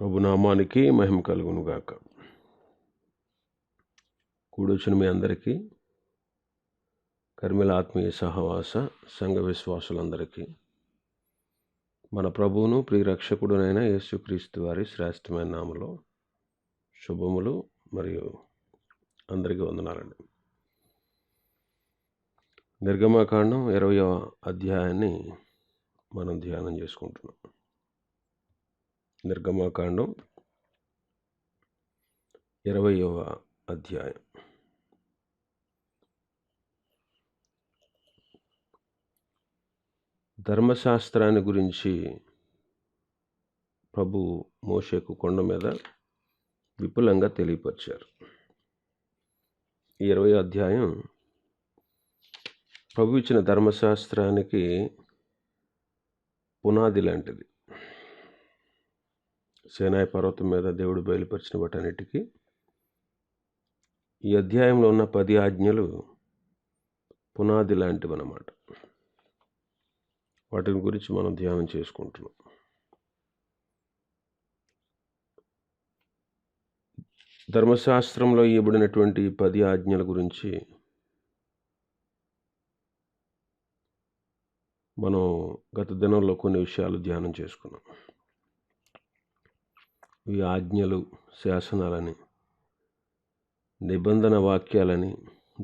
ప్రభునామానికి మహిమ కలుగును గాక. కూడొచ్చిన మీ అందరికీ, కర్మిల ఆత్మీయ సహవాస సంఘ విశ్వాసులందరికీ మన ప్రభువును ప్రియరక్షకుడునైన యేసుక్రీస్తు వారి శ్రేష్టమైన నామములో శుభములు మరియు అందరికీ వందనాలండి. నిర్గమకాండం 20వ అధ్యాయాన్ని మనం ధ్యానం చేసుకుంటున్నాం. నిర్గమకాండం 20వ అధ్యాయం. ధర్మశాస్త్రాన్ని గురించి ప్రభు మోషేకు కొండ మీద విపులంగా తెలియపరిచారు. ఈ 20వ అధ్యాయం ప్రభు ఇచ్చిన ధర్మశాస్త్రానికి పునాది లాంటిది. సీనాయి పర్వతం మీద దేవుడు బయలుపరిచిన వాటన్నిటికీ ఈ అధ్యాయంలో ఉన్న 10 ఆజ్ఞలు పునాది లాంటివి అన్నమాట. వాటిని గురించి మనం ధ్యానం చేసుకుంటున్నాం. ధర్మశాస్త్రంలో ఇవ్వబడినటువంటి 10 ఆజ్ఞల గురించి మనం గత దినంలో కొన్ని విషయాలు ధ్యానం చేసుకున్నాం. ఈ ఆజ్ఞలు, శాసనాలని, నిబంధన వాక్యాలని,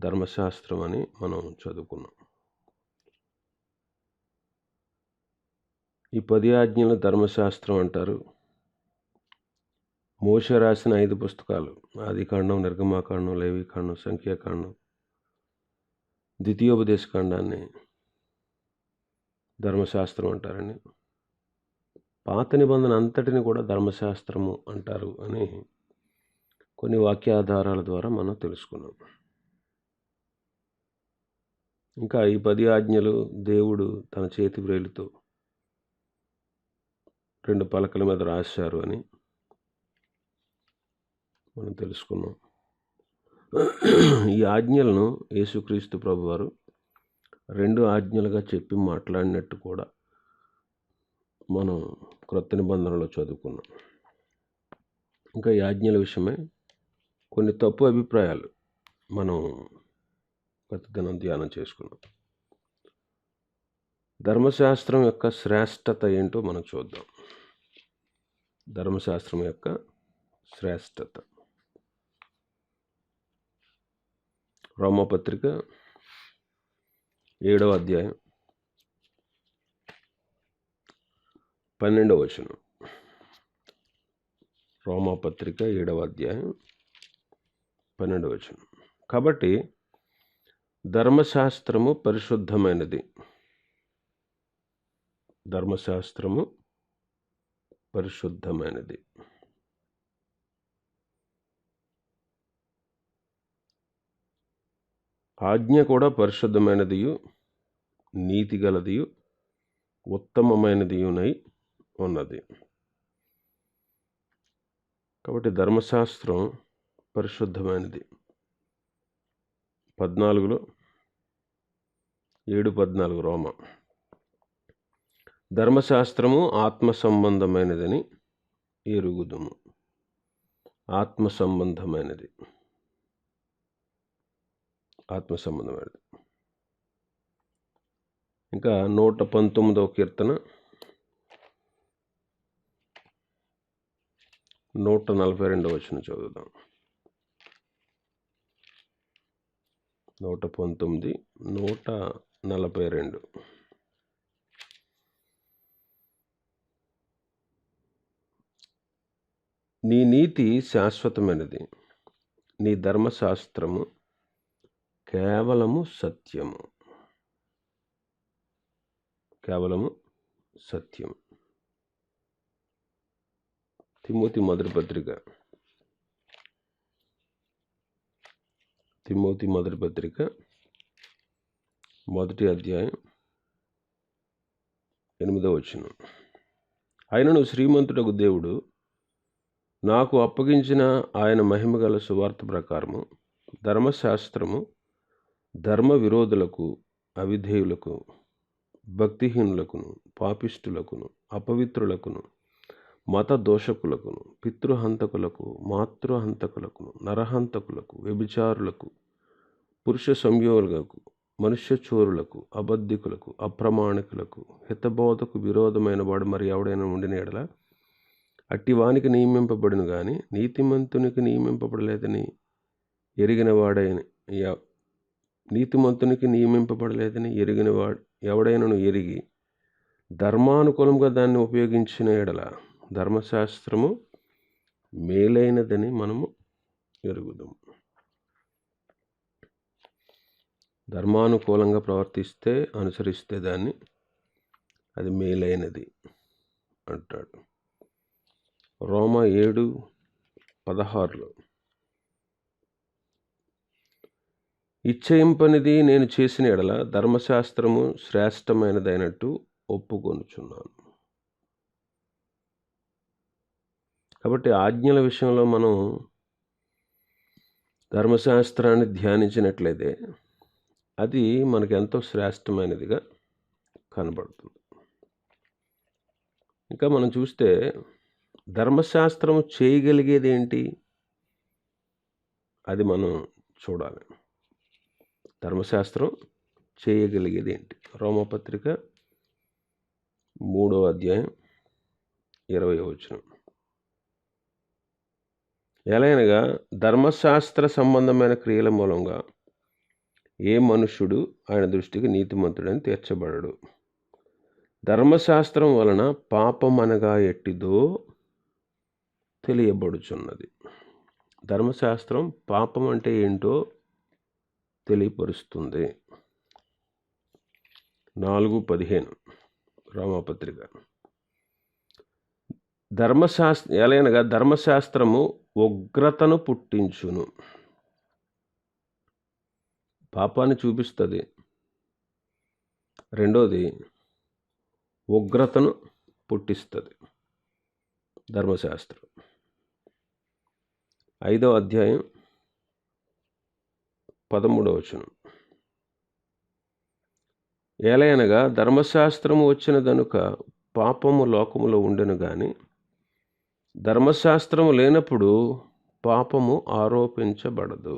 ధర్మశాస్త్రం అని మనం చదువుకున్నాం. ఈ 10 ఆజ్ఞలు ధర్మశాస్త్రం అంటారు. మోషే రాసిన 5 పుస్తకాలు, ఆదికాండం, నిర్గమకాండం, లేవికాండం, సంఖ్యాకాండం, ద్వితీయోపదేశకాండాన్ని ధర్మశాస్త్రం అంటారని, పాత నిబంధన అంతటిని కూడా ధర్మశాస్త్రము అంటారు అని కొన్ని వాక్యాధారాల ద్వారా మనం తెలుసుకున్నాం. ఇంకా ఈ 10 ఆజ్ఞలు దేవుడు తన చేతి వ్రేలుతో 2 పలకల మీద రాశారు అని మనం తెలుసుకున్నాం. ఈ ఆజ్ఞలను యేసుక్రీస్తు ప్రభువారు 2 ఆజ్ఞలుగా చెప్పి మాట్లాడినట్టు కూడా మనం క్రొత్త నిబంధనలో చదువుకున్నాం. ఇంకా ఈ ఆజ్ఞల విషయమై కొన్ని తప్పు అభిప్రాయాలు మనం గత దినం ధ్యానం చేసుకున్నాం. ధర్మశాస్త్రం యొక్క శ్రేష్టత ఏంటో మనం చూద్దాం. ధర్మశాస్త్రం యొక్క శ్రేష్టత. రోమాపత్రిక 7వ అధ్యాయం 12వ వచనం. రోమాపత్రిక 7వ అధ్యాయం 12వ వచనం. కాబట్టి ధర్మశాస్త్రము పరిశుద్ధమైనది. ధర్మశాస్త్రము పరిశుద్ధమైనది. ఆజ్ఞ కూడా పరిశుద్ధమైనదియు, నీతి గలదియు, ఉత్తమమైనదియునై ఉన్నది. కాబట్టి ధర్మశాస్త్రం పరిశుద్ధమైనది. 14లో 7:14 రోమా. ధర్మశాస్త్రము ఆత్మ సంబంధమైనదని ఎరుగుదుము. ఆత్మ సంబంధమైనది. ఆత్మ సంబంధమైనది. ఇంకా 119వ కీర్తన 142వ వచనం చదువుదాం. 119, 142. నీ నీతి శాశ్వతమైనది, నీ ధర్మశాస్త్రము కేవలము సత్యము. కేవలము సత్యం. తిమోతి మొదటి పత్రిక 1వ అధ్యాయం 8వ వచనం. ఆయనను శ్రీమంతుడగు దేవుడు నాకు అప్పగించిన ఆయన మహిమగల సువార్త ప్రకారము ధర్మశాస్త్రము ధర్మ విరోధులకు, అవిధేయులకు, భక్తిహీనులకును, పాపిష్టులకును, అపవిత్రులకును, మత దోషకులకును, పితృహంతకులకు, మాతృహంతకులకు, నరహంతకులకు, వ్యభిచారులకు, పురుష సంయోగులకు, మనుష్య చోరులకు, అబద్ధికులకు, అప్రమాణికులకు, హితబోధకు విరోధమైన వాడు మరి ఎవడైనా ఉండిన ఎడల అట్టివానికి నియమింపబడిన కానీ నీతిమంతునికి నియమింపబడలేదని ఎరిగిన వాడైన నీతిమంతునికి నియమింపబడలేదని ఎరిగిన వాడు ఎవడైనను ఎరిగి ధర్మానుకూలంగా దాన్ని ఉపయోగించిన ఎడల ధర్మశాస్త్రము మేలైనదని మనము ఎరుగుదాం. ధర్మానుకూలంగా ప్రవర్తిస్తే, అనుసరిస్తే దాన్ని అది మేలైనది అంటాడు. రోమా 7:16 ఇచ్చయింపనిది నేను చేసిన ఎడల ధర్మశాస్త్రము శ్రేష్టమైనదైనట్టు ఒప్పుకొనుచున్నాను. కాబట్టి ఆజ్ఞల విషయంలో మనం ధర్మశాస్త్రాన్ని ధ్యానించినట్లయితే అది మనకు ఎంతో శ్రేష్టమైనదిగా కనబడుతుంది. ఇంకా మనం చూస్తే ధర్మశాస్త్రము చేయగలిగేది ఏంటి అది మనం చూడాలి. ధర్మశాస్త్రం చేయగలిగేది ఏంటి? రోమపత్రిక 3:20 ఎలాగనగా ధర్మశాస్త్ర సంబంధమైన క్రియల మూలంగా ఏ మనుష్యుడు ఆయన దృష్టికి నీతిమంతుడని తీర్చబడడు. ధర్మశాస్త్రం వలన పాపం అనగా ఎట్టిదో తెలియబడుచున్నది. ధర్మశాస్త్రం పాపం అంటే ఏంటో తెలియపరుస్తుంది. 4:15 రోమపత్రిక. ఎలాగనగా ధర్మశాస్త్రము ఉగ్రతను పుట్టించును. పాపాన్ని చూపిస్తుంది. రెండోది ఉగ్రతను పుట్టిస్తుంది ధర్మశాస్త్రం. 5వ అధ్యాయం 13వ ఏలయనగా ధర్మశాస్త్రము వచ్చిన దనుక పాపము లోకములో ఉండెను గాని ధర్మశాస్త్రము లేనప్పుడు పాపము ఆరోపించబడదు.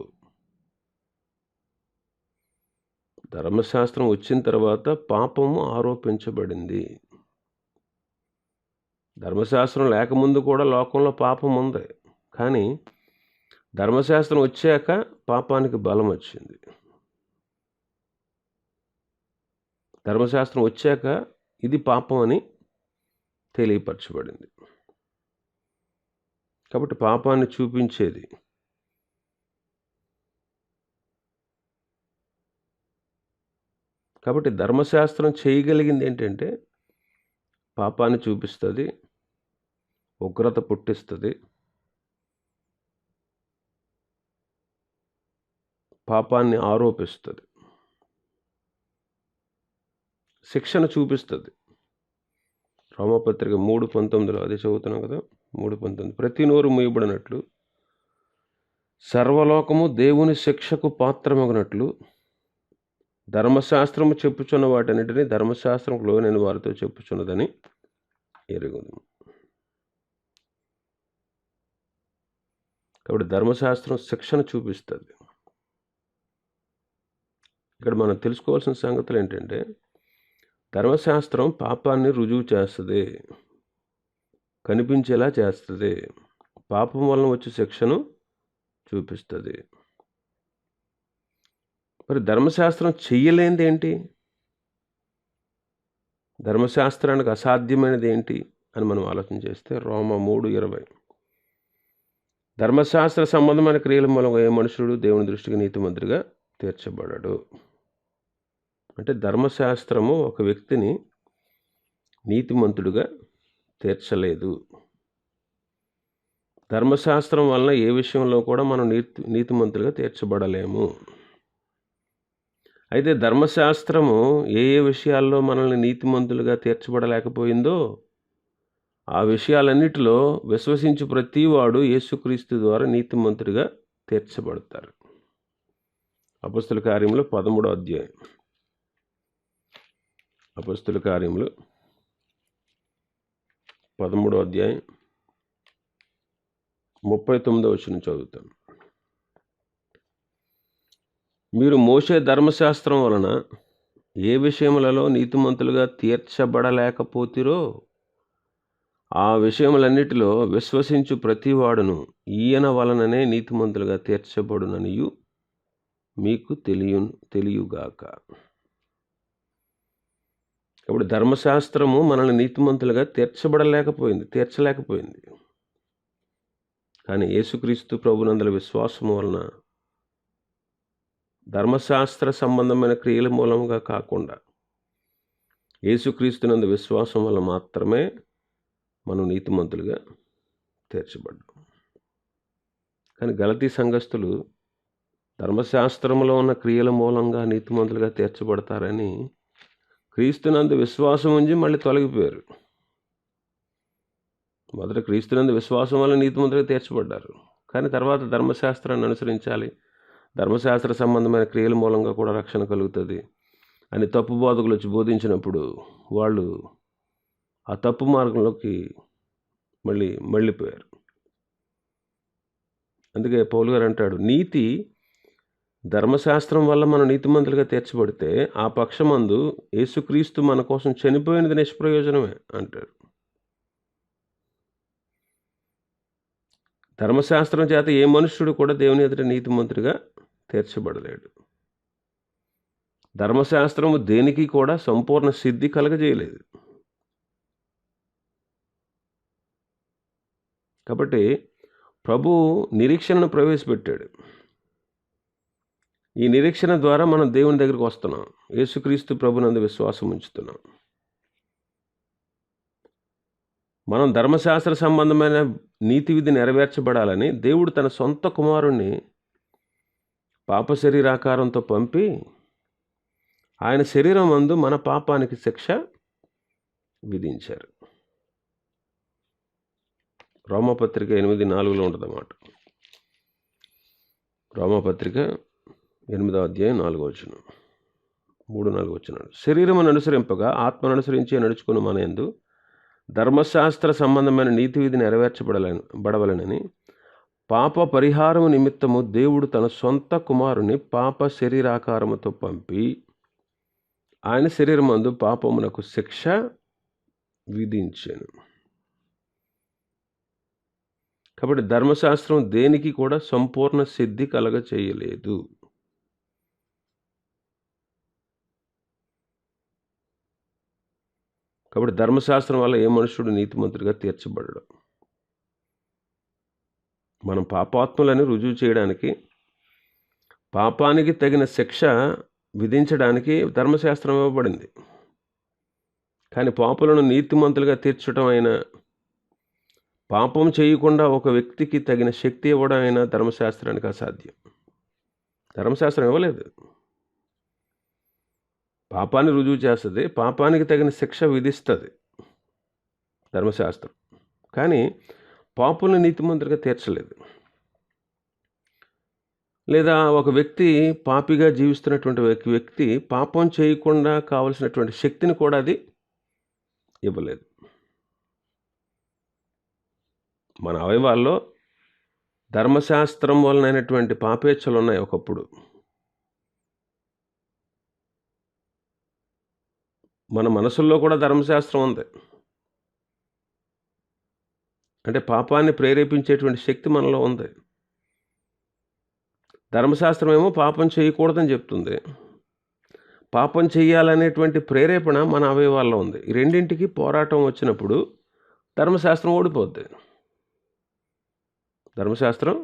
ధర్మశాస్త్రం వచ్చిన తర్వాత పాపము ఆరోపించబడింది. ధర్మశాస్త్రం లేకముందు కూడా లోకంలో పాపం ఉంది. కానీ ధర్మశాస్త్రం వచ్చాక పాపానికి బలం వచ్చింది. ధర్మశాస్త్రం వచ్చాక ఇది పాపం అని తెలియపరచబడింది. కాబట్టి పాపాన్ని చూపించేది. కాబట్టి ధర్మశాస్త్రం చేయగలిగింది ఏంటంటే పాపాన్ని చూపిస్తుంది, ఉగ్రత పుట్టిస్తుంది, పాపాన్ని ఆరోపిస్తుంది, శిక్షణ చూపిస్తుంది. రోమపత్రిక 3:19 అదే చదువుతున్నాం కదా. 3:19 ప్రతి నోరు మూయబడినట్లు సర్వలోకము దేవుని శిక్షకు పాత్రమగినట్లు ధర్మశాస్త్రము చెప్పుచున్న వాటన్నిటిని ధర్మశాస్త్రం లోనైన వారితో చెప్పుచున్నదని ఎరుగును. కాబట్టి ధర్మశాస్త్రం శిక్షణ చూపిస్తుంది. ఇక్కడ మనం తెలుసుకోవాల్సిన సంగతులు ఏంటంటే ధర్మశాస్త్రం పాపాన్ని రుజువు చేస్తుంది, కనిపించేలా చేస్తుంది, పాపం వలన వచ్చే శిక్షను చూపిస్తుంది. మరి ధర్మశాస్త్రం చెయ్యలేనిది ఏంటి? ధర్మశాస్త్రానికి అసాధ్యమైనది ఏంటి అని మనం ఆలోచన చేస్తే రోమా 3:20 ధర్మశాస్త్ర సంబంధమైన క్రియల మూలంగా ఏ మనుషుడు దేవుని దృష్టికి నీతిమంతుడిగా తీర్చబడడు. అంటే ధర్మశాస్త్రము ఒక వ్యక్తిని నీతిమంతుడిగా తీర్చలేదు. ధర్మశాస్త్రం వలన ఏ విషయంలో కూడా మనం నీతిమంతులుగా తీర్చబడలేము. అయితే ధర్మశాస్త్రము ఏ ఏ విషయాల్లో మనల్ని నీతిమంతులుగా తీర్చబడలేకపోయిందో ఆ విషయాలన్నిటిలో విశ్వసించు ప్రతివాడు యేసుక్రీస్తు ద్వారా నీతిమంతుడిగా తీర్చబడతారు. అపొస్తలుల కార్యములు 13వ అధ్యాయం. అపొస్తలుల కార్యములు 13వ అధ్యాయం 39వ వచనం చదువుతాను. మీరు మోషే ధర్మశాస్త్రం వలన ఏ విషయములలో నీతిమంతులుగా తీర్చబడలేకపోతిరో ఆ విషయములన్నిటిలో విశ్వసించు ప్రతివాడును ఈయన వలననే నీతిమంతులుగా తీర్చబడుననియు మీకు తెలియగాక. ఇప్పుడు ధర్మశాస్త్రము మనల్ని నీతిమంతులుగా తీర్చలేకపోయింది. కానీ యేసుక్రీస్తు ప్రభునందుల విశ్వాసము వలన ధర్మశాస్త్ర సంబంధమైన క్రియల మూలంగా కాకుండా యేసుక్రీస్తునందు విశ్వాసం వల్ల మాత్రమే మనం నీతిమంతులుగా తీర్చబడ్డాం. కానీ గలతీ సంఘస్థులు ధర్మశాస్త్రంలో ఉన్న క్రియల మూలంగా నీతిమంతులుగా తీర్చబడతారని క్రీస్తునందు విశ్వాసం ఉంచి మళ్ళీ తొలగిపోయారు. మొదట క్రీస్తునందు విశ్వాసం వల్ల నీతిమంతులుగా తీర్చబడ్డారు. కానీ తర్వాత ధర్మశాస్త్రాన్ని అనుసరించాలి, ధర్మశాస్త్ర సంబంధమైన క్రియల మూలంగా కూడా రక్షణ కలుగుతుంది అని తప్పు బోధకులు వచ్చి బోధించినప్పుడు వాళ్ళు ఆ తప్పు మార్గంలోకి మళ్ళీపోయారు. అందుకే పౌలు గారు అంటాడు, నీతి ధర్మశాస్త్రం వల్ల మనం నీతిమంతులుగా తీర్చబడితే ఆ పక్షమందు యేసుక్రీస్తు మన కోసం చనిపోయినది నిష్ప్రయోజనమే అంటాడు. ధర్మశాస్త్రం చేత ఏ మనుష్యుడు కూడా దేవుని ఎదుట నీతిమంతుడిగా తీర్చబడలేడు. ధర్మశాస్త్రము దేనికి కూడా సంపూర్ణ సిద్ధి కలగజేయలేదు. కాబట్టి ప్రభు నిరీక్షణను ప్రవేశపెట్టాడు. ఈ నిరీక్షణ ద్వారా మనం దేవుని దగ్గరికి వస్తున్నాం. యేసుక్రీస్తు ప్రభునందు విశ్వాసం ఉంచుతున్నాం. మనం ధర్మశాస్త్ర సంబంధమైన నీతి విధి నెరవేర్చబడాలని దేవుడు తన సొంత కుమారుణ్ణి పాప శరీరాకారంతో పంపి ఆయన శరీరం నందు మన పాపానికి శిక్ష విధించారు. రోమపత్రిక 8:4 ఉంటుందన్నమాట. రోమపత్రిక 8వ అధ్యాయం 4వ వచనం, 3-4 వచనాలు. శరీరమును అనుసరింపగా ఆత్మను అనుసరించి నడుచుకుని మన యందు ధర్మశాస్త్ర సంబంధమైన నీతి విధి నెరవేర్చబడవలనని పాప పరిహారము నిమిత్తము దేవుడు తన సొంత కుమారుని పాప శరీరాకారముతో పంపి ఆయన శరీరమందు పాపమునకు శిక్ష విధించాను. కాబట్టి ధర్మశాస్త్రం దేనికి కూడా సంపూర్ణ సిద్ధి కలగ చేయలేదు. కాబట్టి ధర్మశాస్త్రం వల్ల ఏ మనుషుడు నీతిమంతుడిగా తీర్చబడడు. మనం పాపాత్ములని రుజువు చేయడానికి, పాపానికి తగిన శిక్ష విధించడానికి ధర్మశాస్త్రం ఇవ్వబడింది. కానీ పాపులను నీతిమంతులుగా తీర్చడం అయినా, పాపం చేయకుండా ఒక వ్యక్తికి తగిన శక్తి ఇవ్వడం అయినా ధర్మశాస్త్రానికి అసాధ్యం. ధర్మశాస్త్రం ఇవ్వలేదు. పాపాన్ని రుజువు చేస్తుంది, పాపానికి తగిన శిక్ష విధిస్తుంది ధర్మశాస్త్రం. కానీ పాపులను నీతిమంతులుగా తీర్చలేదు. లేదా ఒక వ్యక్తి పాపిగా జీవిస్తున్నటువంటి వ్యక్తి పాపం చేయకుండా కావలసినటువంటి శక్తిని కూడా అది ఇవ్వలేదు. మన అవయవాల్లో ధర్మశాస్త్రం వలనైనటువంటి పాపేచ్ఛలు ఉన్నాయి. ఒకప్పుడు మన మనసుల్లో కూడా ధర్మశాస్త్రం ఉంది. అంటే పాపాన్ని ప్రేరేపించేటువంటి శక్తి మనలో ఉంది. ధర్మశాస్త్రం ఏమో పాపం చేయకూడదని చెప్తుంది. పాపం చేయాలనేటువంటి ప్రేరేపణ మన అవయవాల్లో ఉంది. ఈ రెండింటికి పోరాటం వచ్చినప్పుడు ధర్మశాస్త్రం ఓడిపోద్ది. ధర్మశాస్త్రం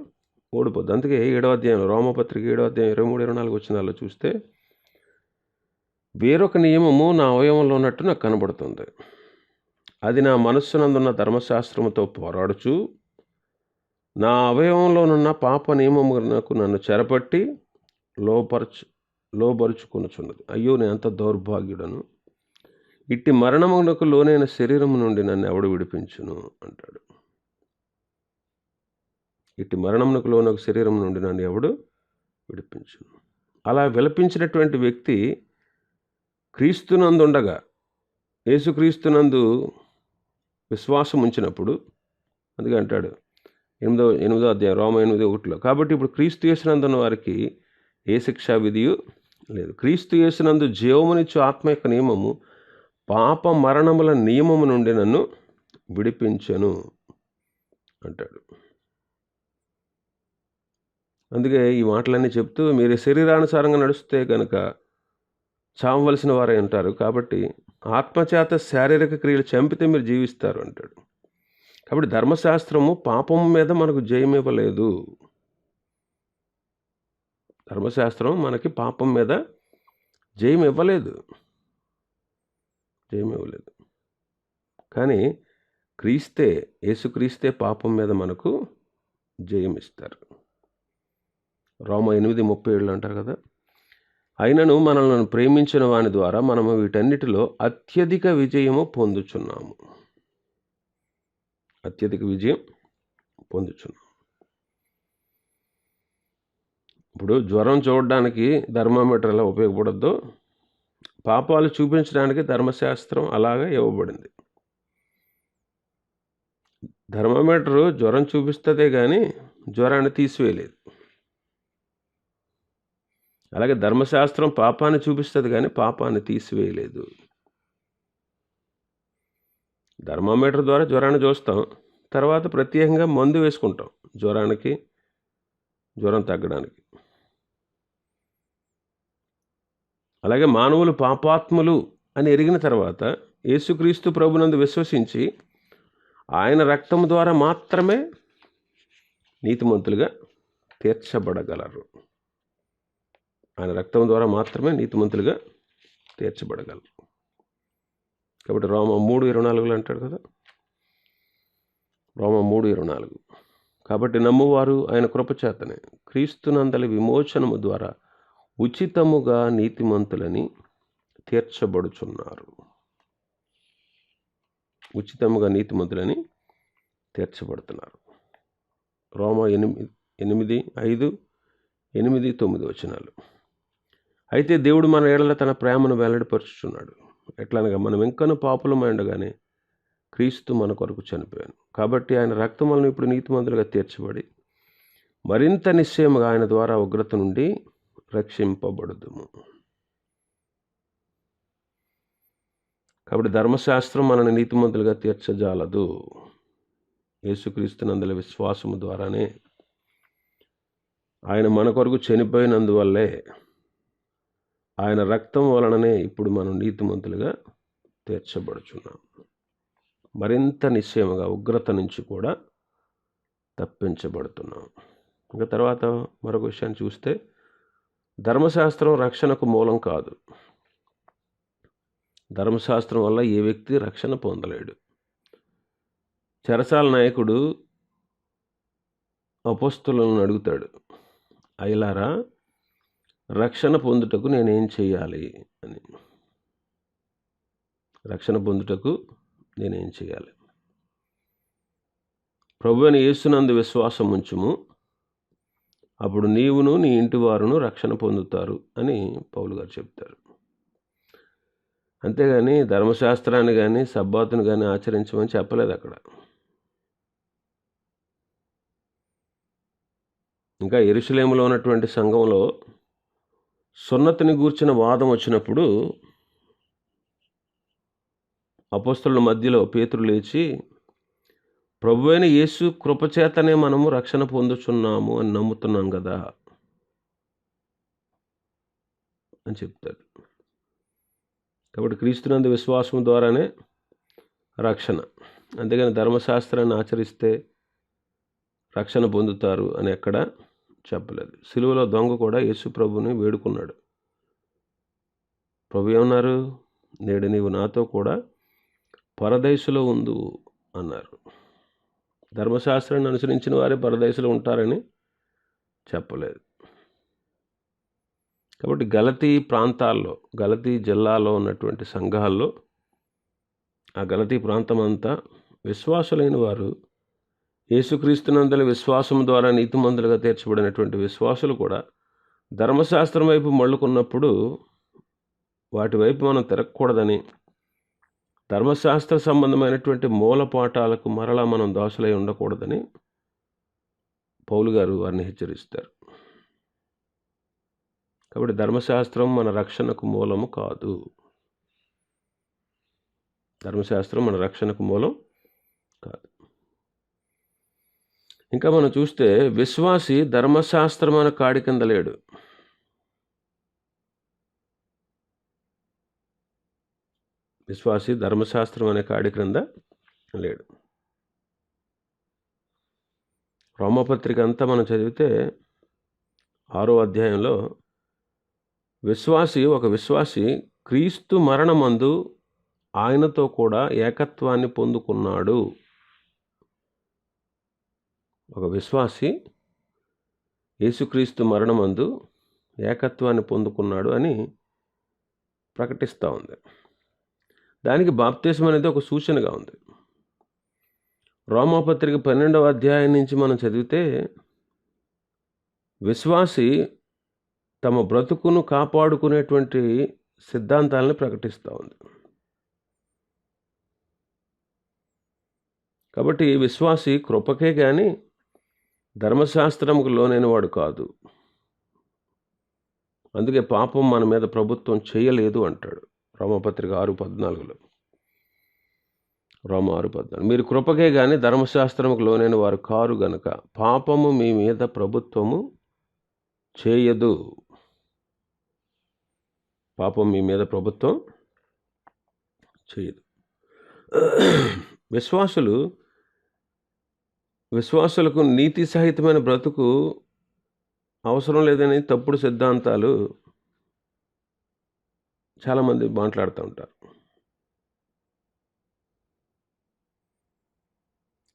ఓడిపోద్ది. అందుకే 7వ అధ్యాయంలో, రోమపత్రిక 7వ అధ్యాయం 23-24 వచనాల్లో చూస్తే, వేరొక నియమము నా అవయవంలో ఉన్నట్టు నాకు కనబడుతుంది. అది నా మనస్సునందున్న ధర్మశాస్త్రముతో పోరాడుచు నా అవయవంలోనున్న పాప నియమమునకు నన్ను చెరపట్టి లోబరుచుకొనుచున్నది. అయ్యో, నేను ఎంత దౌర్భాగ్యుడను! ఇట్టి మరణమునకు లోనైన శరీరము నుండి నన్ను ఎవడు విడిపించును అంటాడు. ఇట్టి మరణమునకు లోనకు శరీరం నుండి నన్ను ఎవడు విడిపించును. అలా విలపించినటువంటి వ్యక్తి క్రీస్తునందుండగా, యేసుక్రీస్తునందు విశ్వాసం ఉంచినప్పుడు, అందుకే అంటాడు, ఎనిమిదో అధ్యాయం రోమ 8:1. కాబట్టి ఇప్పుడు క్రీస్తు యేసునందున్న వారికి ఏ శిక్షా విధియు లేదు. క్రీస్తు యేసునందు జీవమునిచ్చు ఆత్మ యొక్క నియమము పాప మరణముల నియమము నుండి నన్ను విడిపించెను అంటాడు. అందుకే ఈ మాటలన్నీ చెప్తూ మీరు శరీరానుసారంగా నడుస్తే కనుక చావవలసిన వారే ఉంటారు. కాబట్టి ఆత్మచేత శారీరక క్రియలు చంపితే మీరు జీవిస్తారు అంటాడు. కాబట్టి ధర్మశాస్త్రము పాపం మీద మనకు జయమివ్వలేదు. ధర్మశాస్త్రం మనకి పాపం మీద జయం ఇవ్వలేదు. కానీ యేసుక్రీస్తే పాపం మీద మనకు జయం ఇస్తారు. రోమ 8:37 అంటారు కదా, అయినను మనల్ని ప్రేమించిన వాని ద్వారా మనము వీటన్నిటిలో అత్యధిక విజయము పొందుచున్నాము. ఇప్పుడు జ్వరం చూడడానికి థర్మామీటర్ ఎలా ఉపయోగపడద్దో పాపాలు చూపించడానికి ధర్మశాస్త్రం అలాగే ఇవ్వబడింది. థర్మామీటరు జ్వరం చూపిస్తుందే కానీ జ్వరాన్ని తీసివేయలేదు. అలాగే ధర్మశాస్త్రం పాపాన్ని చూపిస్తుంది కానీ పాపాన్ని తీసివేయలేదు. థర్మామీటర్ ద్వారా జ్వరాన్ని చూస్తాం, తర్వాత ప్రత్యేకంగా మందు వేసుకుంటాం జ్వరం తగ్గడానికి. అలాగే మానవులు పాపాత్ములు అని ఎరిగిన తర్వాత యేసుక్రీస్తు ప్రభునందు విశ్వసించి ఆయన రక్తం ద్వారా మాత్రమే నీతిమంతులుగా తీర్చబడగలరు. ఆయన రక్తం ద్వారా మాత్రమే నీతిమంతులుగా తీర్చబడగలరు. కాబట్టి రోమ 3:24 అంటాడు కదా, రోమ 3:24. కాబట్టి నమ్మువారు ఆయన కృపచేతనే క్రీస్తునందలి విమోచనము ద్వారా ఉచితముగా నీతిమంతులని తీర్చబడుచున్నారు. రోమ 8:5, 8, 9 వచనాలు. అయితే దేవుడు మన ఎడల తన ప్రేమను వెల్లడిపరుచుచున్నాడు. ఎట్లనగా మనం ఇంకనూ పాపులమై ఉండగానే క్రీస్తు మన కొరకు చనిపోయాను. కాబట్టి ఆయన రక్తం వలన ఇప్పుడు నీతిమంతులుగా తీర్చబడి మరింత నిశ్చయముగా ఆయన ద్వారా ఉగ్రత నుండి రక్షింపబడుదుము. కాబట్టి ధర్మశాస్త్రం మనని నీతిమంతులుగా తీర్చజాలదు. యేసుక్రీస్తునందల విశ్వాసము ద్వారానే, ఆయన మన కొరకు చనిపోయినందువల్లే, ఆయన రక్తం వలననే ఇప్పుడు మనం నీతిమంతులుగా తీర్చబడుచున్నాం. మరింత నిశ్చయముగా ఉగ్రత నుంచి కూడా తప్పించబడుతున్నాం. ఇంకా తర్వాత మరొక విషయాన్ని చూస్తే, ధర్మశాస్త్రం రక్షణకు మూలం కాదు. ధర్మశాస్త్రం వల్ల ఏ వ్యక్తి రక్షణ పొందలేడు. చెరసాల నాయకుడు అపోస్తలులను అడుగుతాడు, అయ్యలారా రక్షణ పొందుటకు నేనేం చేయాలి అని. ప్రభువైన యేసునందు విశ్వాసం ఉంచుము, అప్పుడు నీవును నీ ఇంటి వారును రక్షణ పొందుతారు అని పౌలు గారు చెప్తారు. అంతేగాని ధర్మశాస్త్రాన్ని కానీ సబ్బాతును కానీ ఆచరించమని చెప్పలేదు అక్కడ. ఇంకా యెరూషలేములో ఉన్నటువంటి సంఘంలో సున్నతిని గూర్చిన వాదం వచ్చినప్పుడు అపోస్తలుల మధ్యలో పేతురు లేచి, ప్రభువైన యేసు కృపచేతనే మనము రక్షణ పొందుచున్నాము అని నమ్ముతున్నాం కదా అని చెప్తాడు. కాబట్టి క్రీస్తునందు విశ్వాసం ద్వారానే రక్షణ. అంతేగాని ధర్మశాస్త్రాన్ని ఆచరిస్తే రక్షణ పొందుతారు అని ఎక్కడ చెప్పలేదు. సిలువలో దొంగ కూడా యేసు ప్రభుని వేడుకున్నాడు. ప్రభు ఏమన్నారు? నేడు నీవు నాతో కూడా పరదైసులో ఉండు అన్నారు. ధర్మశాస్త్రాన్ని అనుసరించిన వారే పరదైసులో ఉంటారని చెప్పలేదు. కాబట్టి గలతీ జిల్లాలో ఉన్నటువంటి సంఘాల్లో, ఆ గలతీ ప్రాంతం అంతా విశ్వాసులైన వారు, యేసుక్రీస్తునందల విశ్వాసం ద్వారా నీతిమంతులుగా తీర్చబడినటువంటి విశ్వాసులు కూడా ధర్మశాస్త్రం వైపు మళ్ళుకున్నప్పుడు వాటి వైపు మనం తిరగకూడదని, ధర్మశాస్త్ర సంబంధమైనటువంటి మూల పాఠాలకు మరలా మనం దాసులై ఉండకూడదని పౌలు గారు వారిని హెచ్చరిస్తారు. కాబట్టి ధర్మశాస్త్రం మన రక్షణకు మూలము కాదు. ధర్మశాస్త్రం మన రక్షణకు మూలం కాదు. ఇంకా మనం చూస్తే విశ్వాసి ధర్మశాస్త్రం అనే కాడి కింద లేడు. విశ్వాసి ధర్మశాస్త్రం అనే కాడి క్రింద లేడు. రోమపత్రిక అంతా మనం చదివితే 6వ అధ్యాయంలో ఒక విశ్వాసి క్రీస్తు మరణమందు ఆయనతో కూడా ఏకత్వాన్ని పొందుకున్నాడు. ఒక విశ్వాసి యేసుక్రీస్తు మరణమందు ఏకత్వాన్ని పొందుకున్నాడు అని ప్రకటిస్తూ ఉంది. దానికి బాప్తిస్మం అనేది ఒక సూచనగా ఉంది. రోమాపత్రిక 12వ అధ్యాయం నుంచి మనం చదివితే విశ్వాసి తమ బ్రతుకును కాపాడుకునేటువంటి సిద్ధాంతాలను ప్రకటిస్తూ ఉంది. కాబట్టి విశ్వాసి కృపకే కానీ ధర్మశాస్త్రముకు లోనైన వాడు కాదు. అందుకే పాపం మన మీద ప్రభుత్వం చేయలేదు అంటాడు రోమపత్రిక 6:14. రోమ 6:14. మీరు కృపకే కానీ ధర్మశాస్త్రముకు లోనైన వారు కారు గనుక పాపము మీ మీద ప్రభుత్వము చేయదు. పాపం మీ మీద ప్రభుత్వం చేయదు. విశ్వాసులకు నీతి సహితమైన బ్రతుకు అవసరం లేదని తప్పుడు సిద్ధాంతాలు చాలామంది మాట్లాడుతూ ఉంటారు.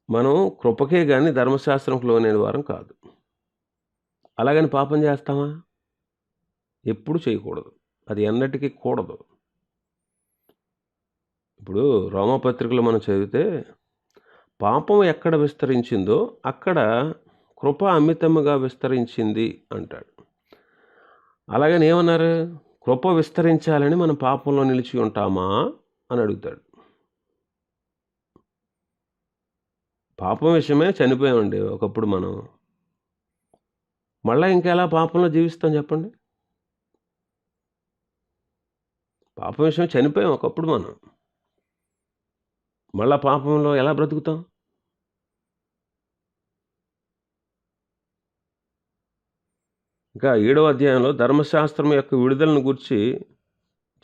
మనం కృపకే కానీ ధర్మశాస్త్రంకు లోనైన వారం కాదు. అలాగని పాపం చేస్తామా? ఎప్పుడు చేయకూడదు. అది ఎన్నటికీ కూడదు. ఇప్పుడు రోమపత్రికలో మనం చదివితే పాపం ఎక్కడ విస్తరించిందో అక్కడ కృప అమితముగా విస్తరించింది అంటాడు. అలాగని ఏమన్నారు? కృప విస్తరించాలని మనం పాపంలో నిలిచి ఉంటామా అని అడుగుతాడు. పాపం విషయమే చనిపోయామండి ఒకప్పుడు మనం. మళ్ళీ ఇంకెలా పాపంలో జీవిస్తాం చెప్పండి? పాపం విషయం చనిపోయాం ఒకప్పుడు మనం. మళ్ళా పాపంలో ఎలా బ్రతుకుతాం? ఇంకా 7వ అధ్యాయంలో ధర్మశాస్త్రం యొక్క విడుదలను గురించి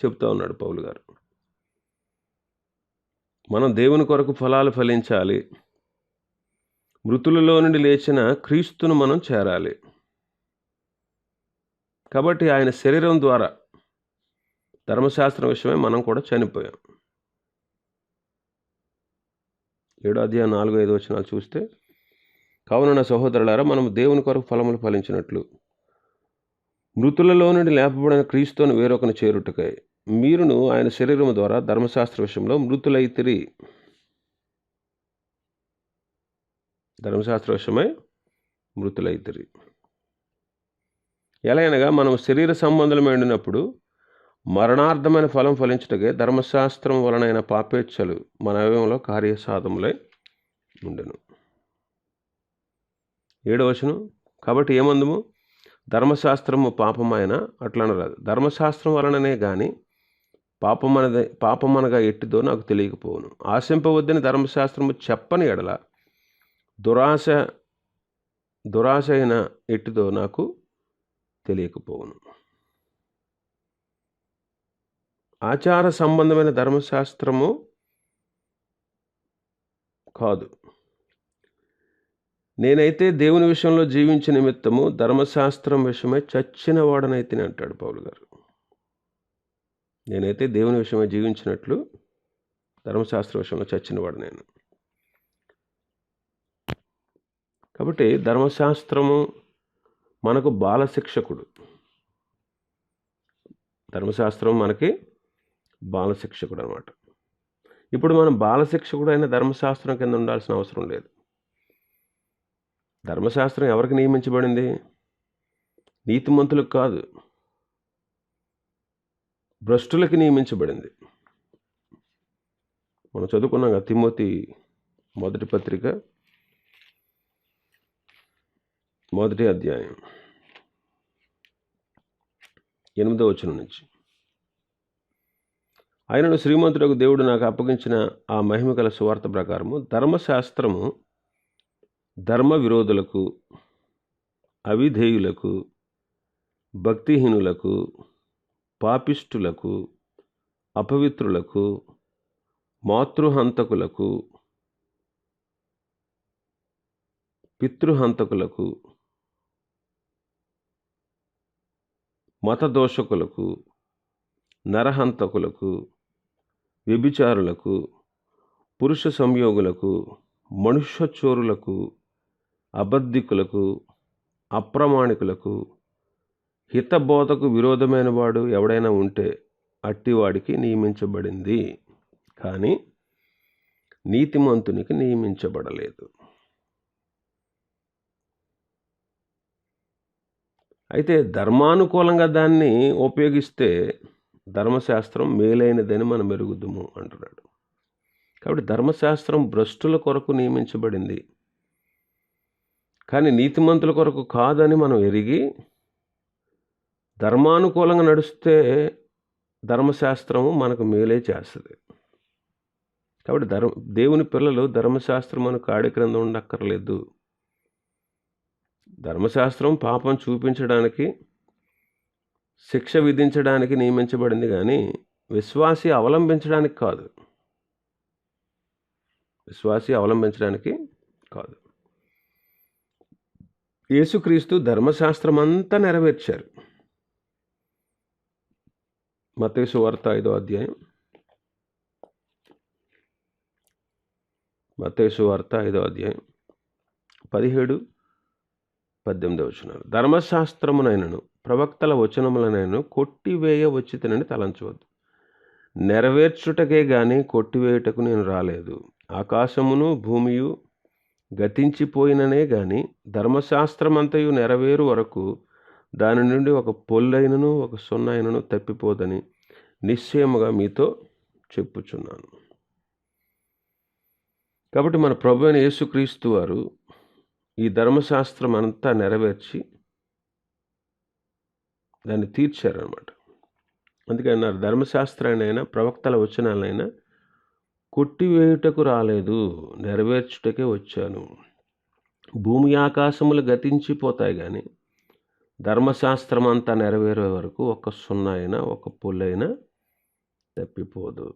చెప్తా ఉన్నాడు పౌలు గారు. మనం దేవుని కొరకు ఫలాలు ఫలించాలి. మృతులలో నుండి లేచిన క్రీస్తును మనం చేరాలి. కాబట్టి ఆయన శరీరం ద్వారా ధర్మశాస్త్రం విషయమే మనం కూడా చనిపోయాం. 7వ అధ్యాయం 4-5 వచనాలు చూస్తే, కావున నా సహోదరులారా, మనం దేవుని కొరకు ఫలములు ఫలించినట్లు మృతులలో నుండి లేపబడిన క్రీస్తును వేరొకను చేరుటకై మీరును ఆయన శరీరము ద్వారా ధర్మశాస్త్ర విషయంలో మృతులైతిరి. ధర్మశాస్త్ర విషయమై మృతులైతిరి. ఎలాగనగా మనం శరీర సంబంధమైనప్పుడు మరణార్థమైన ఫలం ఫలించుటకే ధర్మశాస్త్రం వలనైన పాపేచ్ఛలు మన అవయవంలో కార్యసాధములై ఉండెను. 7వ వచనం, కాబట్టి ఏమందుము? ధర్మశాస్త్రము పాపమైన అట్లనరాదు. ధర్మశాస్త్రం వలననే గాని పాపమనగా ఎట్టిదో నాకు తెలియకపోవును. ఆశింపవద్దని ధర్మశాస్త్రము చెప్పని ఎడల దురాశ అయిన ఎట్టిదో నాకు తెలియకపోవును. ఆచార సంబంధమైన ధర్మశాస్త్రము కాదు. నేనైతే దేవుని విషయంలో జీవించిన నిమిత్తము ధర్మశాస్త్రం విషయమై చచ్చిన వాడనైతే అంటాడు పౌలు గారు. నేనైతే దేవుని విషయమై జీవించినట్లు ధర్మశాస్త్ర విషయంలో చచ్చినవాడు నేను. కాబట్టి ధర్మశాస్త్రము మనకు బాలశిక్షకుడు. ధర్మశాస్త్రం మనకి బాలశిక్షకుడు అనమాట. ఇప్పుడు మనం బాలశిక్షకుడు అయిన ధర్మశాస్త్రం కింద ఉండాల్సిన అవసరం లేదు. ధర్మశాస్త్రం ఎవరికి నియమించబడింది? నీతిమంతులకు కాదు, భ్రష్టులకి నియమించబడింది. మనం చదువుకున్నాం కదా, తిమోతి 1 పత్రిక మొదటి అధ్యాయం 8వ వచనం నుంచి. ఆయనను శ్రీమంతుడకు దేవుడు నాకు అప్పగించిన ఆ మహిమగల సువార్త ప్రకారము ధర్మశాస్త్రము ధర్మ విరోధులకు, అవిధేయులకు, భక్తిహీనులకు, పాపిష్టులకు, అపవిత్రులకు, మాతృహంతకులకు, పితృహంతకులకు, మతదోషకులకు, నరహంతకులకు, వ్యభిచారులకు, పురుష సంయోగులకు, మనుష్యచోరులకు, అబద్ధికులకు, అప్రమాణికులకు, హితబోధకు విరోధమైన వాడు ఎవడైనా ఉంటే అట్టివాడికి నియమించబడింది, కానీ నీతిమంతునికి నియమించబడలేదు. అయితే ధర్మానుకూలంగా దాన్ని ఉపయోగిస్తే ధర్మశాస్త్రం మేలైనదని మనం ఎరుగుదుము అంటున్నాడు. కాబట్టి ధర్మశాస్త్రం భ్రష్టుల కొరకు నియమించబడింది, కానీ నీతిమంతుల కొరకు కాదని మనం ఎరిగి ధర్మానుకూలంగా నడిస్తే ధర్మశాస్త్రము మనకు మేలే చేస్తుంది. కాబట్టి దేవుని పిల్లలు ధర్మశాస్త్రమును కాడి క్రింద ఉండక్కర్లేదు. ధర్మశాస్త్రం పాపం చూపించడానికి, శిక్ష విధించడానికి నియమించబడింది, కానీ విశ్వాసి అవలంబించడానికి కాదు. విశ్వాసి అవలంబించడానికి కాదు. యేసుక్రీస్తు ధర్మశాస్త్రం అంతా నెరవేర్చారు. మత్తయి సువార్త 5వ అధ్యాయం, మత్తయి సువార్త 5వ అధ్యాయం 17-18 వచనాలు. ధర్మశాస్త్రమునైనను ప్రవక్తల వచనములనైనను కొట్టివేయ వచ్చితనని తలంచవద్దు. నెరవేర్చుటకే గాని కొట్టివేయుటకు నేను రాలేదు. ఆకాశమును భూమియు గతించిపోయిననే గాని ధర్మశాస్త్రమంతయు నెరవేరు వరకు దాని నుండి ఒక పొల్లైనను ఒక సున్నైనను తప్పిపోదని నిశ్చయముగా మీతో చెప్పుచున్నాను. కాబట్టి మన ప్రభు అయిన యేసుక్రీస్తు వారు ఈ ధర్మశాస్త్రం అంతా నెరవేర్చి దాన్ని తీర్చారనమాట. అందుకే అన్నారు, ధర్మశాస్త్రాన్నైనా ప్రవక్తల వచనాలైనా కొట్టివేయుటకు రాలేదు, నెరవేర్చుటకే వచ్చాను. భూమి ఆకాశములు గతించిపోతాయి, కానీ ధర్మశాస్త్రం అంతా నెరవేరే వరకు ఒక సున్నా అయినా ఒక పొల్లైనా తప్పిపోదు.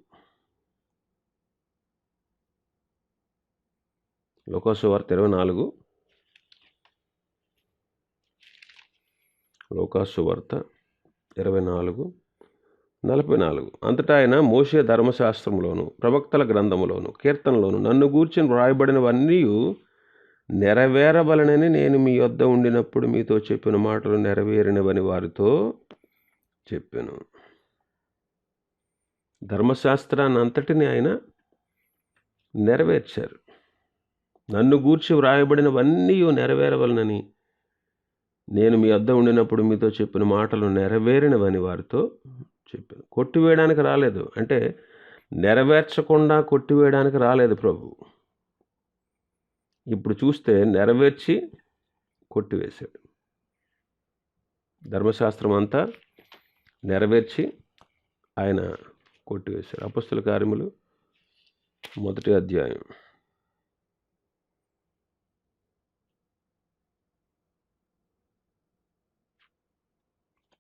లోకాసు వార్త 24, లోకాసు వార్త 24:44. అంతటా ఆయన మోషే ధర్మశాస్త్రంలోను ప్రవక్తల గ్రంథములోను కీర్తనలోను నన్ను గూర్చి వ్రాయబడినవన్నీ నెరవేరవలనని నేను మీ యొద్ద ఉండినప్పుడు మీతో చెప్పిన మాటలు నెరవేరినవని వారితో చెప్పాను. ధర్మశాస్త్రాన్ని అంతటిని ఆయన నెరవేర్చారు. నన్ను గూర్చి వ్రాయబడినవన్నీ నెరవేరవలనని నేను మీ వద్ద ఉండినప్పుడు మీతో చెప్పిన మాటలు నెరవేరినవని వారితో చెప్పాను. కొట్టివేయడానికి రాలేదు, అంటే నెరవేర్చకుండా కొట్టివేయడానికి రాలేదు ప్రభు. ఇప్పుడు చూస్తే నెరవేర్చి కొట్టివేశాడు. ధర్మశాస్త్రం అంతా నెరవేర్చి ఆయన కొట్టివేశాడు. అపొస్తలుల కార్యములు 1వ అధ్యాయం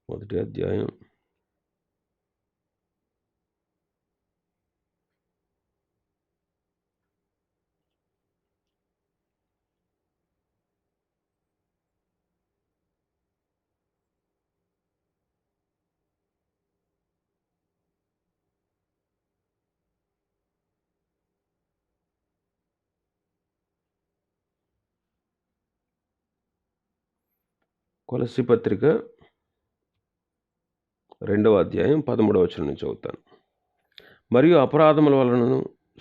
1వ అధ్యాయం 2వ అధ్యాయం 13వ వచనం నుంచి చదువుతాను. మరియు అపరాధముల వలనను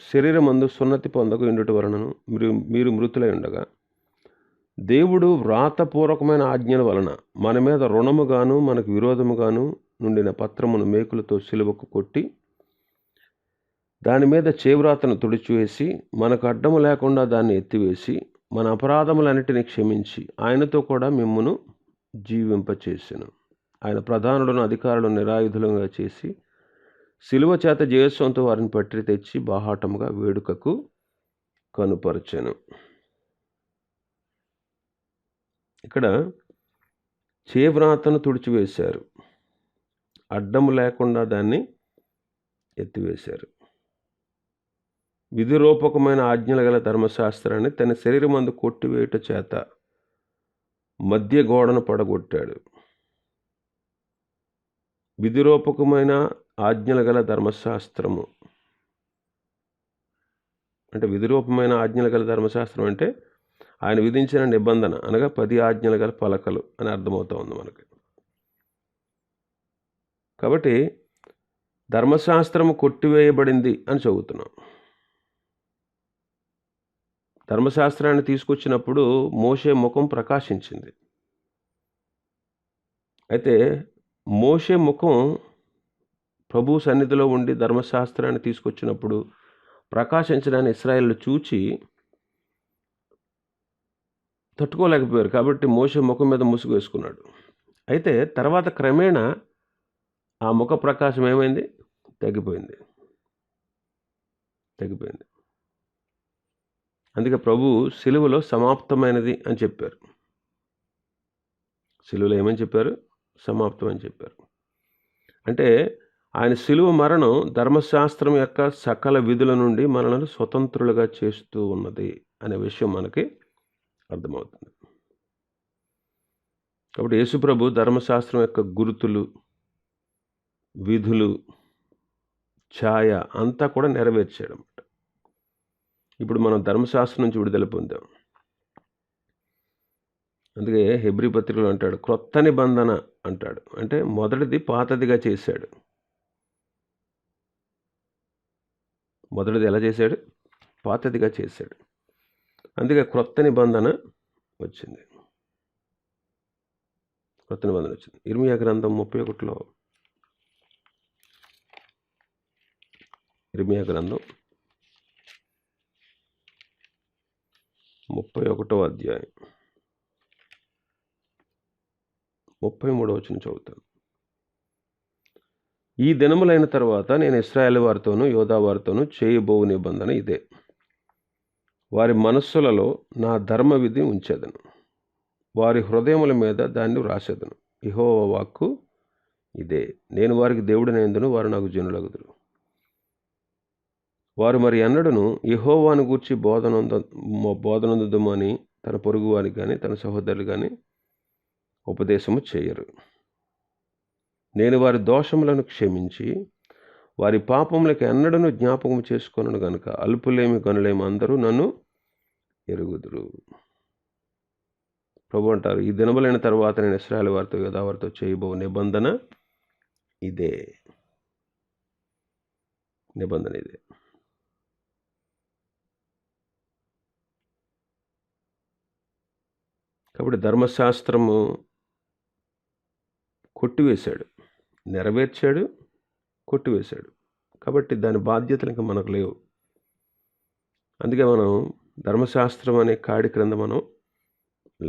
శరీరమందు సున్నతి పొందకు ఇండుట వలనను మీరు మృతులై ఉండగా దేవుడు వ్రాతపూర్వకమైన ఆజ్ఞల వలన మన మీద రుణముగాను మనకు విరోధముగాను నుండిన పత్రమును మేకులతో సిలువకు కొట్టి దాని మీద చేవ్రాతను తుడిచివేసి మనకు అడ్డము లేకుండా దాన్ని ఎత్తివేసి మన అపరాధములన్నిటినీ క్షమించి ఆయనతో కూడా మిమ్మును జీవింపచేసెను. ఆయన ప్రధానులను అధికారులను నిరాయుధులుగా చేసి శిలువ చేత జయస్వంతో వారిని పట్టి తెచ్చి బాహాటముగా వేడుకకు కనుపరచెను. ఇక్కడ చేవ్రాతను తుడిచివేశారు, అడ్డము లేకుండా దాన్ని ఎత్తివేశారు. విధిరూపకమైన ఆజ్ఞలు గల ధర్మశాస్త్రాన్ని తన శరీరమందు కొట్టివేయుట చేత మధ్య గోడను పడగొట్టాడు. విధిరూపకమైన ఆజ్ఞలు గల ధర్మశాస్త్రము అంటే విధిరూపమైన ఆజ్ఞలు గల ధర్మశాస్త్రం అంటే ఆయన విధించిన నిబంధన, అనగా 10 ఆజ్ఞలు గల పలకలు అని అర్థమవుతా ఉంది మనకి. కాబట్టి ధర్మశాస్త్రము కొట్టివేయబడింది అని చదువుతున్నాం. ధర్మశాస్త్రాన్ని తీసుకొచ్చినప్పుడు మోషే ముఖం ప్రకాశించింది. అయితే మోషే ముఖం ప్రభు సన్నిధిలో ఉండి ధర్మశాస్త్రాన్ని తీసుకొచ్చినప్పుడు ప్రకాశించడాన్ని ఇశ్రాయేలు చూచి తట్టుకోలేకపోయారు. కాబట్టి మోషే ముఖం మీద ముసుగు వేసుకున్నాడు. అయితే తర్వాత క్రమేణా ఆ ముఖ ప్రకాశం ఏమైంది? తగ్గిపోయింది. అందుకే ప్రభు సిలువలో సమాప్తమైనది అని చెప్పారు. సిలువలో ఏమని చెప్పారు? సమాప్తం అని చెప్పారు. అంటే ఆయన సిలువ మరణం ధర్మశాస్త్రం యొక్క సకల విధుల నుండి మనలను స్వతంత్రులుగా చేస్తూ ఉన్నది అనే విషయం మనకి అర్థమవుతుంది. కాబట్టి యేసుప్రభు ధర్మశాస్త్రం యొక్క గుర్తులు, విధులు, ఛాయ అంతా కూడా నెరవేర్చాడు అన్నమాట. ఇప్పుడు మనం ధర్మశాస్త్రం నుంచి విడుదల పొందాం. అందుకే హెబ్రీ పత్రికలో అంటాడు, క్రొత్త నిబంధన అంటాడు. అంటే మొదటిది పాతదిగా చేశాడు. మొదటిది ఎలా చేశాడు? పాతదిగా చేశాడు. అందుకే క్రొత్త నిబంధన వచ్చింది. ఇర్మియా గ్రంథం 31లో, ఇర్మియా గ్రంథం 31వ అధ్యాయం 33వ వచనం చదువుతాను. ఈ దినములైన తర్వాత నేను ఇశ్రాయేలు వారితోనూ యోధా వారితోనూ చేయబోవు నిబంధన ఇదే. వారి మనస్సులలో నా ధర్మ విధి ఉంచెదను, వారి హృదయముల మీద దాన్ని వ్రాసెదను. యెహోవా వాక్కు ఇదే. నేను వారికి దేవుడనైందును, వారు నాకు జనులగుదురు. వారు మరి ఎన్నడూను యెహోవాను గూర్చి బోధనొందుమని తన పొరుగు వారికి కానీ తన సహోదరులు కానీ ఉపదేశము చేయరు. నేను వారి దోషములను క్షమించి వారి పాపములకు ఎన్నడూను జ్ఞాపకం చేసుకొనను గనుక అల్పులేమి గనులేమి అందరూ నన్ను ఎరుగుదురు. ప్రభు అంటారు, ఈ దినములైన తర్వాత నేను ఇశ్రాయేలు వారితో యోధా వారితో చేయబో నిబంధన ఇదే. నిబంధన ఇదే. కాబట్టి ధర్మశాస్త్రము కొట్టివేశాడు, నెరవేర్చాడు, కొట్టివేశాడు. కాబట్టి దాని బాధ్యతలు ఇంకా మనకు లేవు. అందుకే మనం ధర్మశాస్త్రం అనే కాడి క్రింద మనం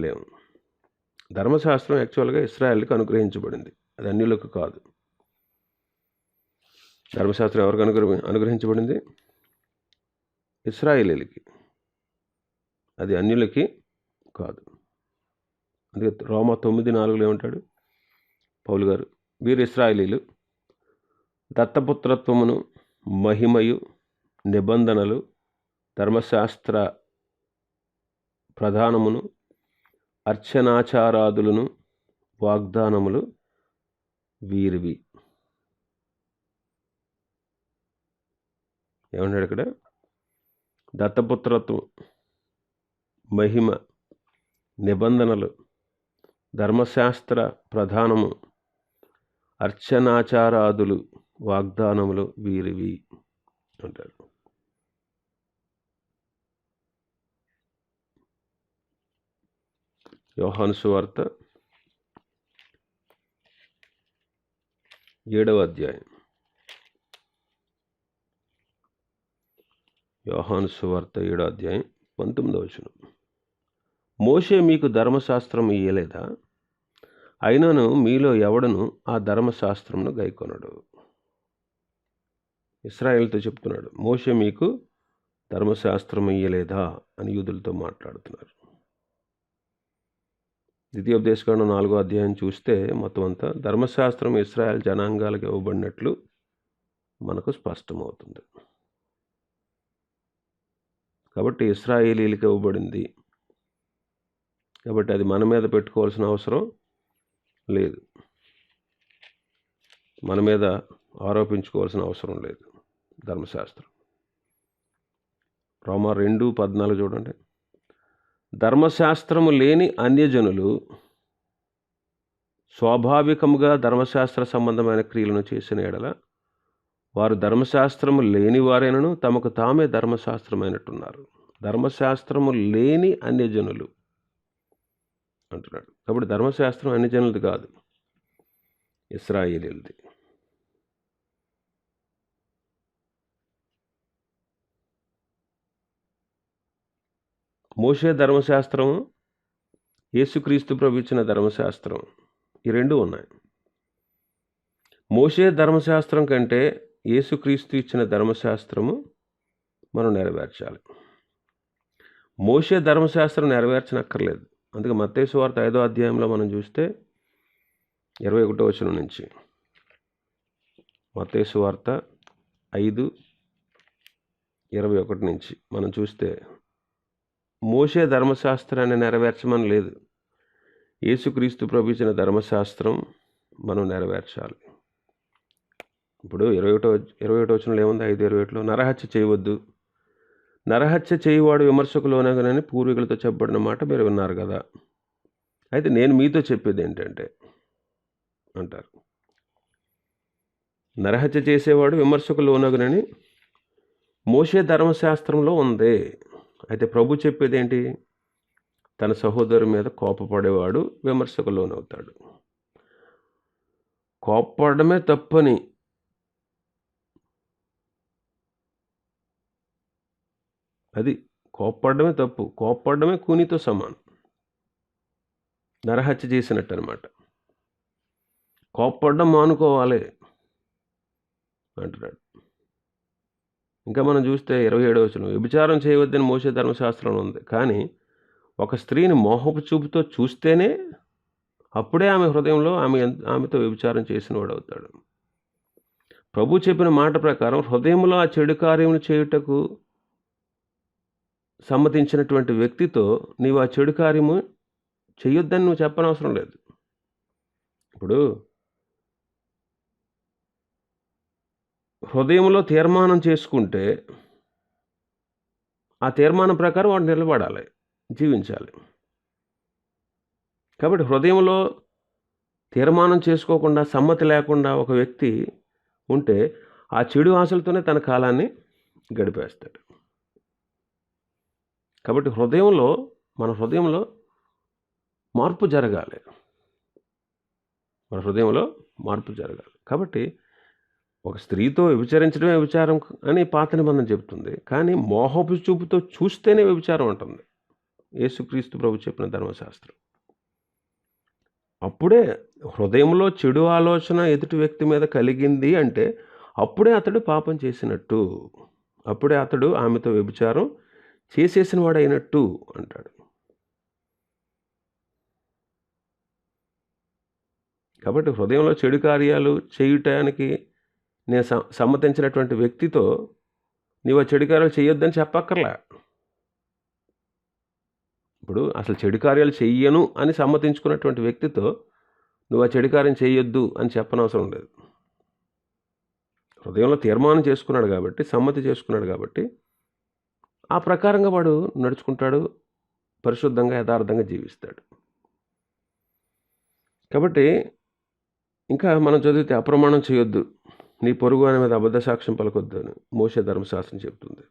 లేవు. ధర్మశాస్త్రం యాక్చువల్గా ఇశ్రాయేలుకి అనుగ్రహించబడింది, అది అన్యులకు కాదు. ధర్మశాస్త్రం ఎవరికి అనుగ్రహించబడింది? ఇశ్రాయేలీలకి, అది అన్యులకి కాదు. అందుకే రోమా 9:4 ఏమంటాడు పౌలు గారు? వీరు ఇశ్రాయేలీలు దత్తపుత్రత్వమును, మహిమయు, నిబంధనలు, ధర్మశాస్త్ర ప్రధానమును, అర్చనాచారాదులను, వాగ్దానములు వీరివి. ఏమన్నాడు ఇక్కడ? దత్తపుత్రత్వం, మహిమ, నిబంధనలు, ధర్మశాస్త్ర ప్రధానము, అర్చనాచారాదులు, వాగ్దానములు వీరివి అంటారు. యోహాను సువార్త 7వ అధ్యాయం. యోహాను సువార్త 7వ అధ్యాయం 19వ వచనం. మోషే మీకు ధర్మశాస్త్రం ఇయ్యలేదా? అయినను మీలో ఎవడను ఆ ధర్మశాస్త్రమును గైకొనడు. ఇశ్రాయేలుతో చెప్తున్నాడు, మోషే మీకు ధర్మశాస్త్రం ఇయ్యలేదా అని యూదులతో మాట్లాడుతున్నారు. ద్వితీయోపదేశకాండం 4వ అధ్యాయం చూస్తే మొత్తం అంతా ధర్మశాస్త్రం ఇశ్రాయేల్ జనాంగాలకు ఇవ్వబడినట్లు మనకు స్పష్టమవుతుంది. కాబట్టి ఇశ్రాయేలీలకు ఇవ్వబడింది కాబట్టి అది మన మీద పెట్టుకోవాల్సిన అవసరం లేదు, మన మీద ఆరోపించుకోవాల్సిన అవసరం లేదు ధర్మశాస్త్రం. రోమా 2:14 చూడండి. ధర్మశాస్త్రము లేని అన్యజనులు స్వాభావికముగా ధర్మశాస్త్ర సంబంధమైన క్రియలను చేసిన ఎడల వారు ధర్మశాస్త్రము లేని వారైనను తమకు తామే ధర్మశాస్త్రమైనట్టున్నారు. ధర్మశాస్త్రము లేని అన్యజనులు అంటున్నాడు. కాబట్టి ధర్మశాస్త్రం అన్యజనులది కాదు, ఇశ్రాయేలీయులది. మోషే ధర్మశాస్త్రం, యేసుక్రీస్తు ప్రభు ఇచ్చిన ధర్మశాస్త్రం, ఈ రెండు ఉన్నాయి. మోషే ధర్మశాస్త్రం కంటే యేసుక్రీస్తు ఇచ్చిన ధర్మశాస్త్రము మనం నెరవేర్చాలి. మోషే ధర్మశాస్త్రం నెరవేర్చనక్కర్లేదు. అందుకే మత్తయి సువార్త 5వ అధ్యాయంలో మనం చూస్తే 21వ వచనం నుంచి, మత్తయి సువార్త 5:21 నుంచి మనం చూస్తే మోషే ధర్మశాస్త్రాన్ని నెరవేర్చమని లేదు, యేసుక్రీస్తు ప్రభు ఇచ్చిన ధర్మశాస్త్రం మనం నెరవేర్చాలి. ఇప్పుడు 21వ వచనంలో ఏముంది? 5:21లో నరహత్య చేయవద్దు, నరహత్య చేయవాడు విమర్శకు లోనగనని పూర్వీకులతో చెప్పబడిన మాట మీరు విన్నారు కదా. అయితే నేను మీతో చెప్పేది ఏంటంటే అంటారు, నరహత్య చేసేవాడు విమర్శకు లోనగనని మోషే ధర్మశాస్త్రంలో ఉంది. అయితే ప్రభు చెప్పేది ఏంటి? తన సహోదరు మీద కోపపడేవాడు విమర్శకు లోనవుతాడు. కోపపడమే తప్పని అది కోపపడమే తప్పు, కోపపడమే కూనితో సమానం, నరహత్య చేసినట్టు అనమాట. కోపపడడం మానుకోవాలి అంటున్నాడు. ఇంకా మనం చూస్తే 27వ వచనం, వ్యభిచారం చేయవద్దని మోషే ధర్మశాస్త్రంలో ఉంది, కానీ ఒక స్త్రీని మోహపు చూపుతో చూస్తేనే అప్పుడే ఆమె హృదయంలో ఆమెతో వ్యభిచారం చేసిన వాడు అవుతాడు. ప్రభు చెప్పిన మాట ప్రకారం హృదయంలో ఆ చెడు కార్యములు చేయుటకు సమ్మతించినటువంటి వ్యక్తితో నీవు ఆ చెడు కార్యము చేయొద్దని నువ్వు చెప్పనవసరం లేదు. ఇప్పుడు హృదయంలో తీర్మానం చేసుకుంటే ఆ తీర్మానం ప్రకారం వాడు నిలబడాలి, జీవించాలి. కాబట్టి హృదయంలో తీర్మానం చేసుకోకుండా, సమ్మతి లేకుండా ఒక వ్యక్తి ఉంటే ఆ చెడు ఆశలతోనే తన కాలాన్ని గడిపేస్తాడు. కాబట్టి మన హృదయంలో మార్పు జరగాలి, కాబట్టి ఒక స్త్రీతో వ్యభిచరించడమే వ్యభిచారం అని పాత నిబంధన చెబుతుంది, కానీ మోహపు చూపుతో చూస్తేనే వ్యభిచారం ఉంటుంది యేసుక్రీస్తు ప్రభు చెప్పిన ధర్మశాస్త్రం. అప్పుడే హృదయంలో చెడు ఆలోచన ఎదుటి వ్యక్తి మీద కలిగింది అంటే అప్పుడే అతడు పాపం చేసినట్టు, అప్పుడే అతడు ఆమెతో వ్యభిచారం చేసేసిన వాడు అయినట్టు అంటాడు. కాబట్టి హృదయంలో చెడు కార్యాలు చేయటానికి నేను సమ్మతించినటువంటి వ్యక్తితో నీవు ఆ చెడు కార్యాలు చేయొద్దని చెప్పక్కర్లా. ఇప్పుడు అసలు చెడు కార్యాలు చెయ్యను అని సమ్మతించుకున్నటువంటి వ్యక్తితో నువ్వు ఆ చెడు కార్యం చేయొద్దు అని చెప్పనవసరం లేదు. హృదయంలో తీర్మానం చేసుకున్నాడు కాబట్టి, సమ్మతి చేసుకున్నాడు కాబట్టి ఆ ప్రకారంగా వాడు నడుచుకుంటాడు, పరిశుద్ధంగా యథార్థంగా జీవిస్తాడు. కాబట్టి ఇంకా మనం చదివితే అప్రమాణం చేయొద్దు, నీ పొరుగు ఆయన మీద అబద్ధ సాక్ష్యం పలకొద్దు అని మోషే ధర్మశాస్త్రం చెప్తుంది.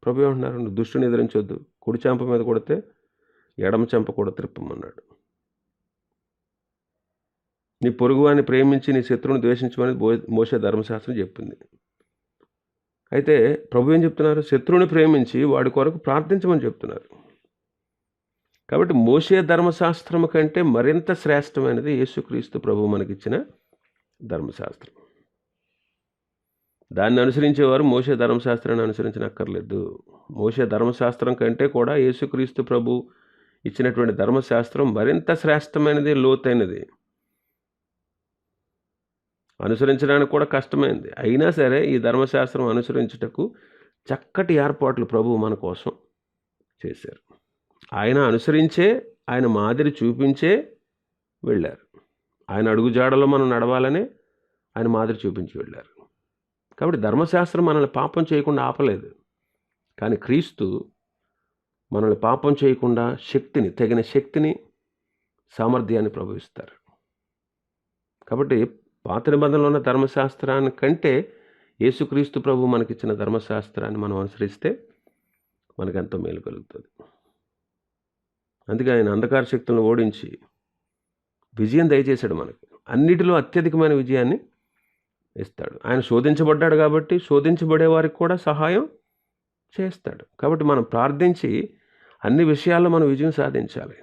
ప్రభు ఏమంటున్నారు? నువ్వు దుష్టుని ఎదిరించొద్దు, కుడి చెంప మీద కొడితే ఎడమ చెంప కూడా త్రిప్పమన్నాడు. నీ పొరుగువాన్ని ప్రేమించి నీ శత్రువుని ద్వేషించమని మోషే ధర్మశాస్త్రం చెప్పింది. అయితే ప్రభు ఏం చెప్తున్నారు? శత్రువుని ప్రేమించి వాడి కొరకు ప్రార్థించమని చెప్తున్నారు. కాబట్టి మోషే ధర్మశాస్త్రము కంటే మరింత శ్రేష్టమైనది యేసుక్రీస్తు ప్రభువు మనకిచ్చిన ధర్మశాస్త్రం. దాన్ని అనుసరించేవారు మోషే ధర్మశాస్త్రాన్ని అనుసరించనక్కర్లేదు. మోషే ధర్మశాస్త్రం కంటే కూడా యేసుక్రీస్తు ప్రభు ఇచ్చినటువంటి ధర్మశాస్త్రం మరింత శ్రేష్టమైనది, లోతైనది, అనుసరించడానికి కూడా కష్టమైంది. అయినా సరే ఈ ధర్మశాస్త్రం అనుసరించుటకు చక్కటి ఏర్పాట్లు ప్రభువు మన కోసం చేశారు. ఆయన అనుసరించే, ఆయన మాదిరి చూపించే వెళ్ళారు. ఆయన అడుగుజాడలో మనం నడవాలని ఆయన మాదిరి చూపించి వెళ్ళారు. కాబట్టి ధర్మశాస్త్రం మనల్ని పాపం చేయకుండా ఆపలేదు. కానీ క్రీస్తు మనల్ని పాపం చేయకుండా శక్తిని, తగిన శక్తిని, సామర్థ్యాన్ని ప్రభువిస్తారు. కాబట్టి పాత నిబంధనలో ఉన్న ధర్మశాస్త్రాన్ని కంటే యేసుక్రీస్తు ప్రభు మనకిచ్చిన ధర్మశాస్త్రాన్ని మనం అనుసరిస్తే మనకెంతో మేలు కలుగుతుంది. అందుకే ఆయన అంధకార శక్తులను ఓడించి విజయం దయచేశాడు మనకు. అన్నిటిలో అత్యధికమైన విజయాన్ని ఇస్తాడు. ఆయన శోధించబడ్డాడు కాబట్టి శోధించబడే వారికి కూడా సహాయం చేస్తాడు. కాబట్టి మనం ప్రార్థించి అన్ని విషయాల్లో మనం విజయం సాధించాలి.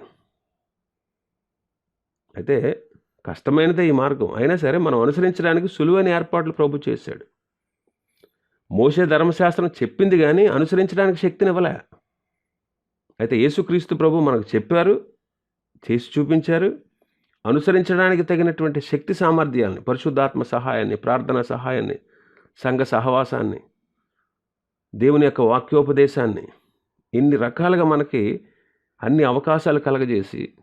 అయితే కష్టమైనదే ఈ మార్గం. అయినా సరే మనం అనుసరించడానికి సులువైన ఏర్పాట్లు ప్రభు చేశాడు. మోషే ధర్మశాస్త్రం చెప్పింది కానీ అనుసరించడానికి శక్తిని ఇవ్వలే. అయితే యేసుక్రీస్తు ప్రభు మనకు చెప్పారు, చేసి చూపించారు. అనుసరించడానికి తగినటువంటి శక్తి సామర్థ్యాలని, పరిశుద్ధాత్మ సహాయాన్ని, ప్రార్థన సహాయాన్ని, సంఘ సహవాసాన్ని, దేవుని యొక్క వాక్యోపదేశాన్ని, ఇన్ని రకాలుగా మనకి అన్ని అవకాశాలు కలగజేసి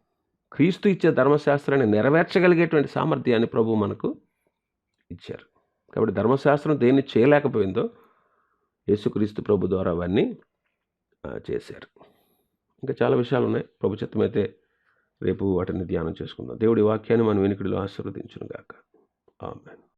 క్రీస్తు ఇచ్చే ధర్మశాస్త్రాన్ని నెరవేర్చగలిగేటువంటి సామర్థ్యాన్ని ప్రభు మనకు ఇచ్చారు. కాబట్టి ధర్మశాస్త్రం దేన్ని చేయలేకపోయిందో యేసుక్రీస్తు ప్రభు ద్వారా అవన్నీ చేశారు. ఇంకా చాలా విషయాలు ఉన్నాయి. ప్రభు చిత్తమైతే రేపు వాటిని ధ్యానం చేసుకుందాం. దేవుడి వాక్యాన్ని మన వెనుకడిలో ఆశీర్వదించును గాక. ఆమేన్.